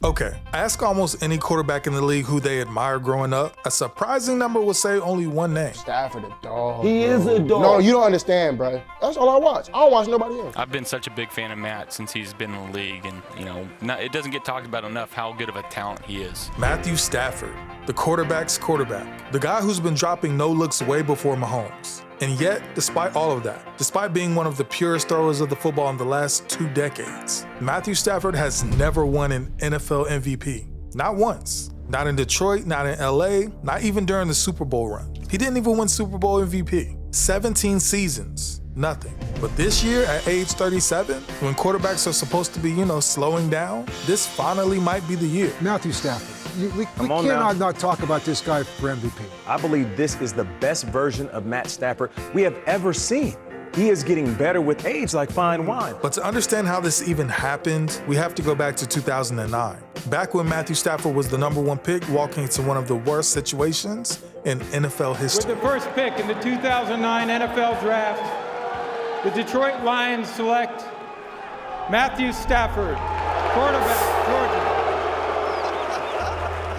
Okay, ask almost any quarterback in the league who they admire growing up. A surprising number will say only one name. Stafford, a dog. He is a dog. No, you don't understand, bro. That's all I watch. I don't watch nobody else. I've been such a big fan of Matt since he's been in the league, and it doesn't get talked about enough how good of a talent he is. Matthew Stafford, the quarterback's quarterback, the guy who's been dropping no looks way before Mahomes. And yet, despite all of that, despite being one of the purest throwers of the football in the last 2 decades, Matthew Stafford has never won an NFL MVP. Not once. Not in Detroit, not in LA, not even during the Super Bowl run. He didn't even win Super Bowl MVP. 17 seasons, nothing. But this year, at age 37, when quarterbacks are supposed to be, slowing down, this finally might be the year. Matthew Stafford. We cannot not talk about this guy for MVP. I believe this is the best version of Matt Stafford we have ever seen. He is getting better with age like fine wine. But to understand how this even happened, we have to go back to 2009. Back when Matthew Stafford was the #1 pick, walking into one of the worst situations in NFL history. With the first pick in the 2009 NFL Draft, the Detroit Lions select Matthew Stafford, quarterback, Georgia.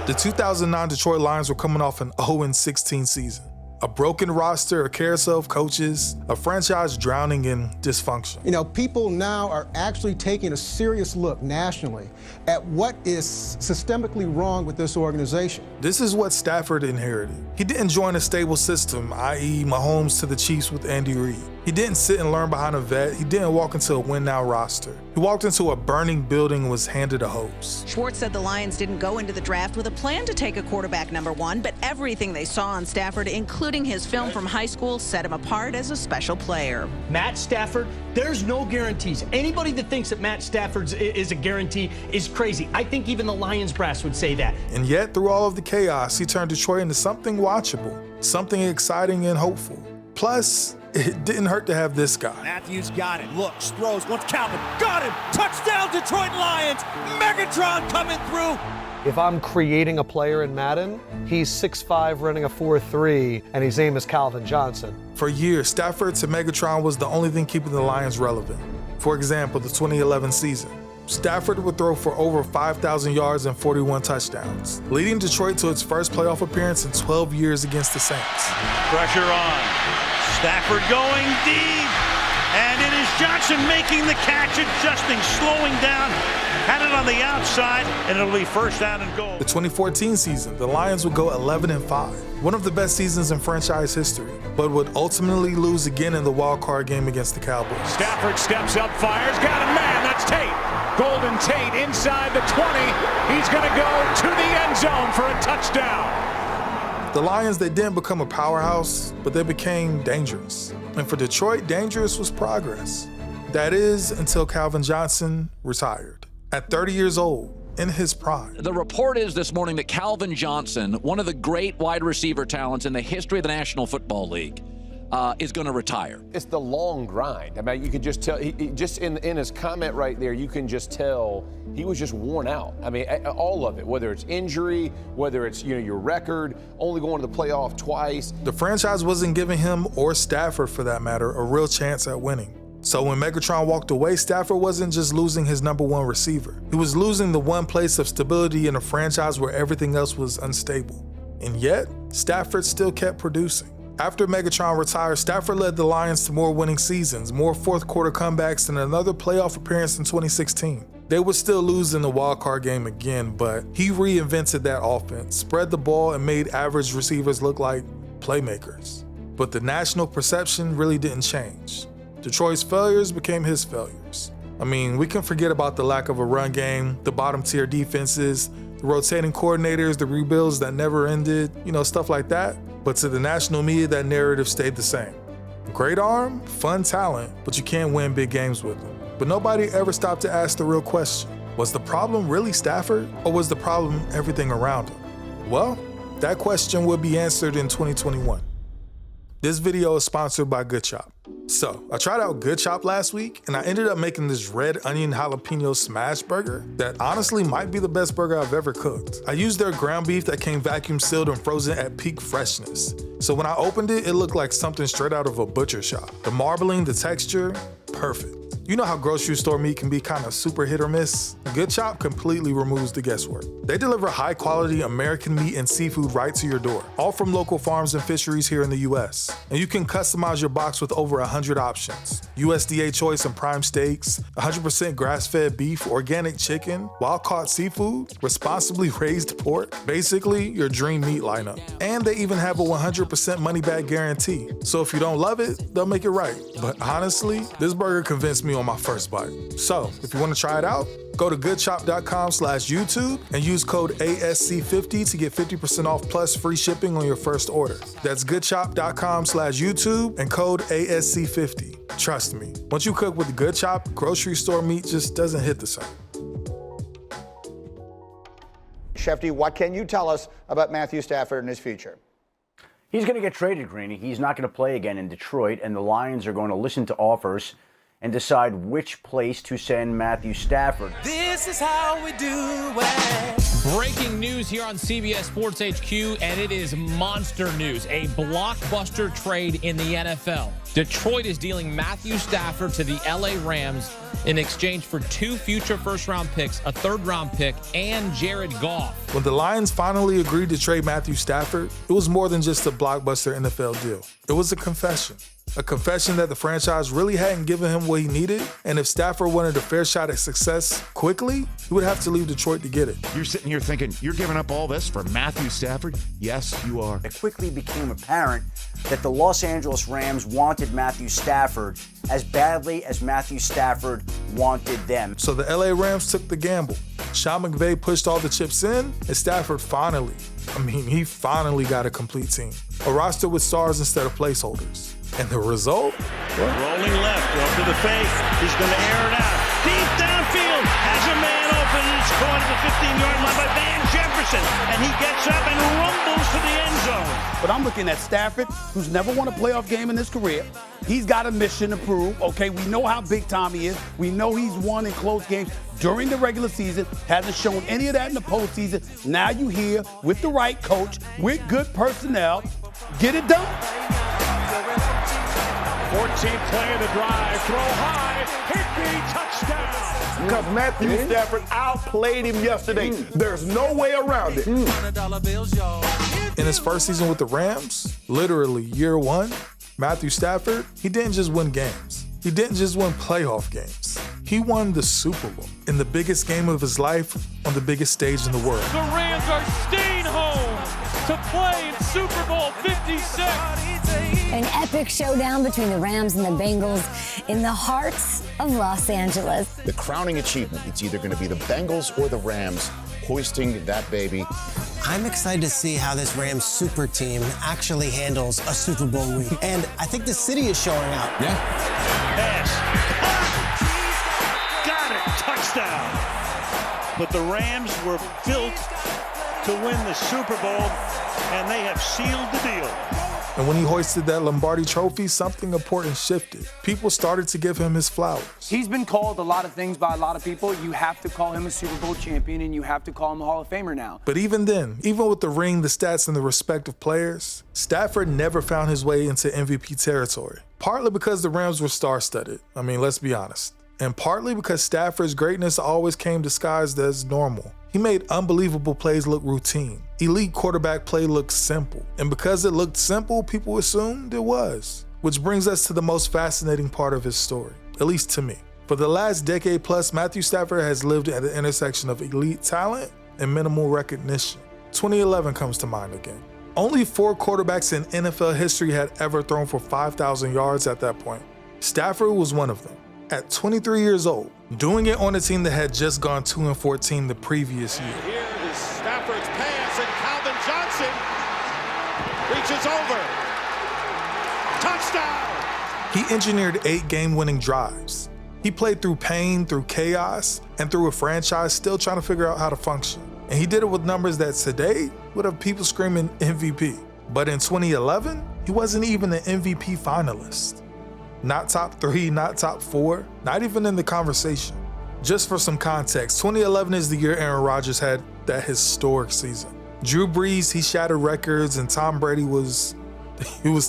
The 2009 Detroit Lions were coming off an 0-16 season. A broken roster, a carousel of coaches, a franchise drowning in dysfunction. People now are actually taking a serious look nationally at what is systemically wrong with this organization. This is what Stafford inherited. He didn't join a stable system, i.e. Mahomes to the Chiefs with Andy Reid. He didn't sit and learn behind a vet. He didn't walk into a win-now roster. He walked into a burning building and was handed a hose. Schwartz said the Lions didn't go into the draft with a plan to take a quarterback #1, but everything they saw on Stafford, including his film from high school, set him apart as a special player. Matt Stafford, there's no guarantees. Anybody that thinks that Matt Stafford is a guarantee is crazy. I think even the Lions brass would say that. And yet, through all of the chaos, he turned Detroit into something watchable, something exciting and hopeful. Plus, it didn't hurt to have this guy. Matthews got it, looks, throws, wants Calvin, got him! Touchdown Detroit Lions! Megatron coming through! If I'm creating a player in Madden, he's 6'5", running a 4.3, and his name is Calvin Johnson. For years, Stafford to Megatron was the only thing keeping the Lions relevant. For example, the 2011 season. Stafford would throw for over 5,000 yards and 41 touchdowns, leading Detroit to its first playoff appearance in 12 years against the Saints. Pressure on. Stafford going deep. And it is Johnson making the catch, adjusting, slowing down. Had it on the outside, and it'll be first down and goal. The 2014 season, the Lions would go 11-5, one of the best seasons in franchise history, but would ultimately lose again in the wild card game against the Cowboys. Stafford steps up, fires, got a man, that's Tate. Golden Tate inside the 20. He's going to go to the end zone for a touchdown. The Lions, they didn't become a powerhouse, but they became dangerous. And for Detroit, dangerous was progress. That is, until Calvin Johnson retired. At 30 years old, in his prime. The report is this morning that Calvin Johnson, one of the great wide receiver talents in the history of the National Football League, is going to retire. It's the long grind. I mean, you could just tell, he just in his comment right there, you can just tell he was just worn out. I mean, all of it, whether it's injury, whether it's, your record, only going to the playoff twice. The franchise wasn't giving him, or Stafford for that matter, a real chance at winning. So when Megatron walked away, Stafford wasn't just losing his #1 receiver. He was losing the one place of stability in a franchise where everything else was unstable. And yet, Stafford still kept producing. After Megatron retired, Stafford led the Lions to more winning seasons, more fourth-quarter comebacks, and another playoff appearance in 2016. They would still lose in the wildcard game again, but he reinvented that offense, spread the ball, and made average receivers look like playmakers. But the national perception really didn't change. Detroit's failures became his failures. I mean, we can forget about the lack of a run game, the bottom-tier defenses, the rotating coordinators, the rebuilds that never ended, stuff like that. But to the national media, that narrative stayed the same. Great arm, fun talent, but you can't win big games with him. But nobody ever stopped to ask the real question. Was the problem really Stafford, or was the problem everything around him? Well, that question will be answered in 2021. This video is sponsored by Good Chop. So, I tried out Good Chop last week, and I ended up making this red onion jalapeno smash burger that honestly might be the best burger I've ever cooked. I used their ground beef that came vacuum sealed and frozen at peak freshness. So when I opened it, it looked like something straight out of a butcher shop. The marbling, the texture, perfect. You know how grocery store meat can be kind of super hit or miss? Good Chop completely removes the guesswork. They deliver high-quality American meat and seafood right to your door, all from local farms and fisheries here in the U.S. And you can customize your box with over 100 options. USDA choice and prime steaks, 100% grass-fed beef, organic chicken, wild-caught seafood, responsibly raised pork, basically your dream meat lineup. And they even have a 100% money-back guarantee. So if you don't love it, they'll make it right. But honestly, this burger convinced me on my first bite. So if you want to try it out, go to goodchop.com/YouTube and use code ASC50 to get 50% off plus free shipping on your first order. That's goodchop.com/YouTube and code ASC50. Trust me, once you cook with Good Chop, grocery store meat just doesn't hit the same. Shefty, what can you tell us about Matthew Stafford and his future? He's going to get traded, Greeny. He's not going to play again in Detroit, and the Lions are going to listen to offers and decide which place to send Matthew Stafford. This is how we do it. Breaking news here on CBS Sports HQ, and it is monster news. A blockbuster trade in the NFL. Detroit is dealing Matthew Stafford to the LA Rams in exchange for 2 future first-round picks, a third-round pick, and Jared Goff. When the Lions finally agreed to trade Matthew Stafford, it was more than just a blockbuster NFL deal. It was a confession. A confession that the franchise really hadn't given him what he needed, and if Stafford wanted a fair shot at success quickly, he would have to leave Detroit to get it. You're sitting here thinking, you're giving up all this for Matthew Stafford? Yes, you are. It quickly became apparent that the Los Angeles Rams wanted Matthew Stafford as badly as Matthew Stafford wanted them. So the LA Rams took the gamble. Sean McVay pushed all the chips in, and Stafford finally got a complete team. A roster with stars instead of placeholders. And the result? Rolling left, off to the fake. He's going to air it out. Deep downfield. Has a man open, and it's caught at the 15-yard line by Van Jefferson. And he gets up and rumbles to the end zone. But I'm looking at Stafford, who's never won a playoff game in his career. He's got a mission to prove. Okay, we know how big time he is. We know he's won in close games during the regular season. Hasn't shown any of that in the postseason. Now you here with the right coach, with good personnel. Get it done. 14th play of the drive. Throw high. Higbee, touchdown. Because Matthew Stafford outplayed him yesterday. There's no way around it. In his first season with the Rams, literally year 1, Matthew Stafford, he didn't just win games. He didn't just win playoff games. He won the Super Bowl in the biggest game of his life on the biggest stage in the world. The Rams are staying home to play in Super Bowl 56. An epic showdown between the Rams and the Bengals in the heart of Los Angeles. The crowning achievement, it's either going to be the Bengals or the Rams hoisting that baby. I'm excited to see how this Rams super team actually handles a Super Bowl week. And I think the city is showing out. Yeah. Pass. Got it. Touchdown. But the Rams were built to win the Super Bowl, and they have sealed the deal. And when he hoisted that Lombardi trophy, something important shifted. People started to give him his flowers. He's been called a lot of things by a lot of people. You have to call him a Super Bowl champion, and you have to call him a Hall of Famer now. But even then, even with the ring, the stats, and the respect of players, Stafford never found his way into MVP territory. Partly because the Rams were star-studded. I mean, let's be honest. And partly because Stafford's greatness always came disguised as normal. He made unbelievable plays look routine. Elite quarterback play looked simple. And because it looked simple, people assumed it was. Which brings us to the most fascinating part of his story, at least to me. For the last decade plus, Matthew Stafford has lived at the intersection of elite talent and minimal recognition. 2011 comes to mind again. Only 4 quarterbacks in NFL history had ever thrown for 5,000 yards at that point. Stafford was one of them. At 23 years old, doing it on a team that had just gone 2-14 the previous year. Here is Stafford's pass, and Calvin Johnson reaches over. Touchdown! He engineered 8 game-winning drives. He played through pain, through chaos, and through a franchise still trying to figure out how to function. And he did it with numbers that today would have people screaming MVP. But in 2011, he wasn't even an MVP finalist. Not top 3, not top 4, not even in the conversation. Just for some context, 2011 is the year Aaron Rodgers had that historic season. Drew Brees, he shattered records, and Tom Brady was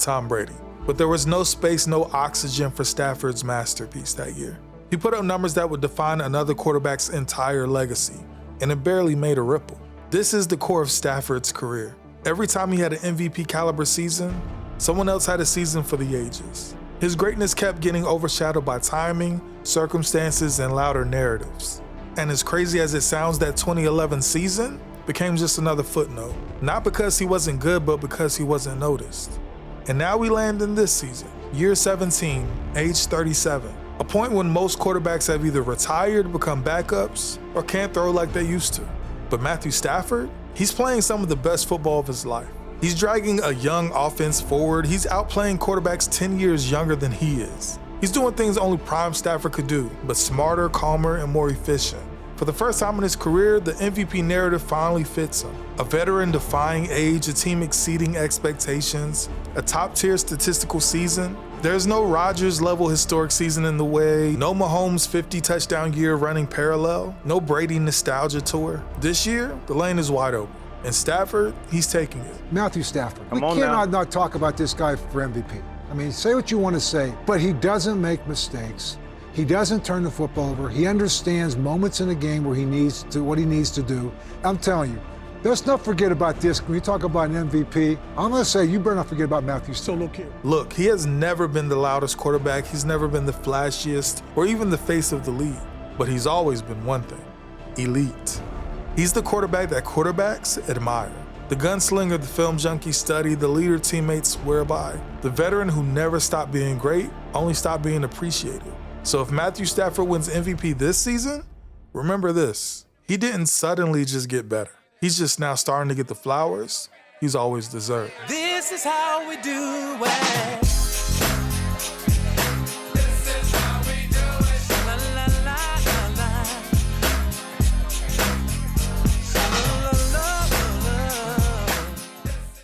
Tom Brady. But there was no space, no oxygen for Stafford's masterpiece that year. He put up numbers that would define another quarterback's entire legacy, and it barely made a ripple. This is the core of Stafford's career. Every time he had an MVP caliber season, someone else had a season for the ages. His greatness kept getting overshadowed by timing, circumstances, and louder narratives. And as crazy as it sounds, that 2011 season became just another footnote. Not because he wasn't good, but because he wasn't noticed. And now we land in this season, year 17, age 37. A point when most quarterbacks have either retired, become backups, or can't throw like they used to. But Matthew Stafford, he's playing some of the best football of his life. He's dragging a young offense forward. He's outplaying quarterbacks 10 years younger than he is. He's doing things only prime Stafford could do, but smarter, calmer, and more efficient. For the first time in his career, the MVP narrative finally fits him. A veteran defying age, a team exceeding expectations, a top-tier statistical season. There's no Rodgers-level historic season in the way, no Mahomes 50-touchdown year running parallel, no Brady nostalgia tour. This year, the lane is wide open. And Stafford, he's taking it. Matthew Stafford. We cannot not talk about this guy for MVP. I mean, say what you want to say, but he doesn't make mistakes. He doesn't turn the football over. He understands moments in the game where he needs to, what he needs to do. I'm telling you, let's not forget about this. When you talk about an MVP, I'm going to say you better not forget about Matthew Stafford. Look, he has never been the loudest quarterback. He's never been the flashiest or even the face of the league. But he's always been one thing: elite. He's the quarterback that quarterbacks admire. The gunslinger the film junkies study, the leader teammates swear by. The veteran who never stopped being great, only stopped being appreciated. So if Matthew Stafford wins MVP this season, remember this: he didn't suddenly just get better. He's just now starting to get the flowers he's always deserved. This is how we do it.